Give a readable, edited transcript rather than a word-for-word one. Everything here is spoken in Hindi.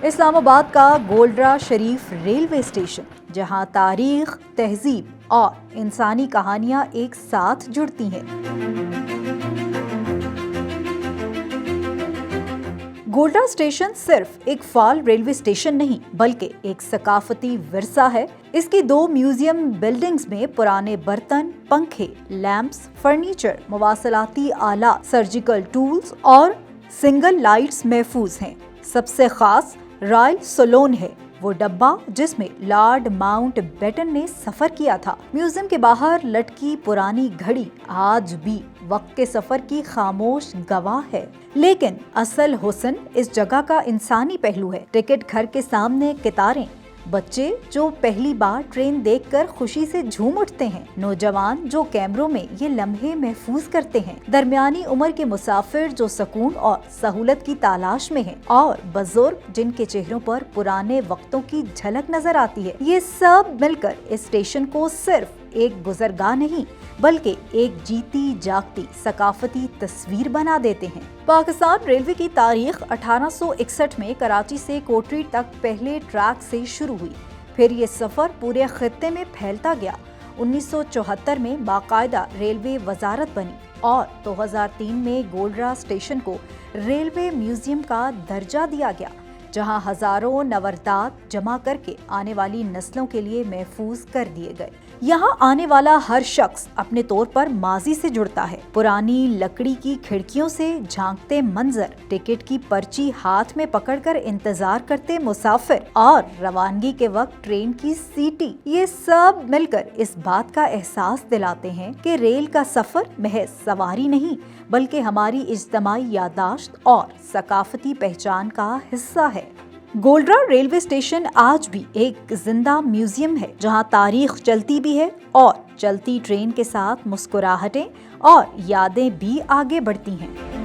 इस्लामाबाद का गोल्डरा शरीफ रेलवे स्टेशन, जहां तारीख, तहजीब और इंसानी कहानियां एक साथ जुड़ती हैं। गोल्डरा स्टेशन सिर्फ एक फाल रेलवे स्टेशन नहीं, बल्कि एक सकाफती विरसा है। इसकी 2 म्यूजियम बिल्डिंग्स में पुराने बर्तन, पंखे, लैंप्स, फर्नीचर, मवासलाती आला, सर्जिकल टूल्स और सिंगल लाइट्स महफूज हैं। सबसे खास रॉयल सलोन है, वो डब्बा जिसमें लॉर्ड माउंट बेटन ने सफर किया था। म्यूजियम के बाहर लटकी पुरानी घड़ी आज भी वक्त के सफर की खामोश गवाह है। लेकिन असल हुस्न इस जगह का इंसानी पहलू है। टिकट घर के सामने कितारें, बच्चे जो पहली बार ट्रेन देखकर खुशी से झूम उठते हैं, नौजवान जो कैमरों में ये लम्हे महफूज करते हैं, दरमियानी उम्र के मुसाफिर जो सुकून और सहूलत की तलाश में हैं, और बुजुर्ग जिनके चेहरों पर पुराने वक्तों की झलक नजर आती है। ये सब मिलकर इस स्टेशन को सिर्फ एक गुजरगाह नहीं, बल्कि एक जीती जागती सकाफती तस्वीर बना देते हैं। पाकिस्तान रेलवे की तारीख 1861 में कराची से कोटरी तक पहले ट्रैक से शुरू हुई, फिर ये सफर पूरे खित्ते में फैलता गया। 1974 में बाकायदा रेलवे वजारत बनी और 2003 में गोल्डरा स्टेशन को रेलवे म्यूजियम का दर्जा दिया गया, जहां हजारों नवरदात जमा करके आने वाली नस्लों के लिए महफूज कर दिए गए। यहाँ आने वाला हर शख्स अपने तौर पर माजी से जुड़ता है। पुरानी लकड़ी की खिड़कियों से झांकते मंजर, टिकट की पर्ची हाथ में पकड़कर इंतजार करते मुसाफिर और रवानगी के वक्त ट्रेन की सीटी, ये सब मिलकर इस बात का एहसास दिलाते हैं कि रेल का सफर महज सवारी नहीं, बल्कि हमारी इज्तिमाई यादाश्त और सकाफती पहचान का हिस्सा है। गोल्डरा रेलवे स्टेशन आज भी एक जिंदा म्यूजियम है, जहां तारीख चलती भी है और चलती ट्रेन के साथ मुस्कुराहटें और यादें भी आगे बढ़ती हैं।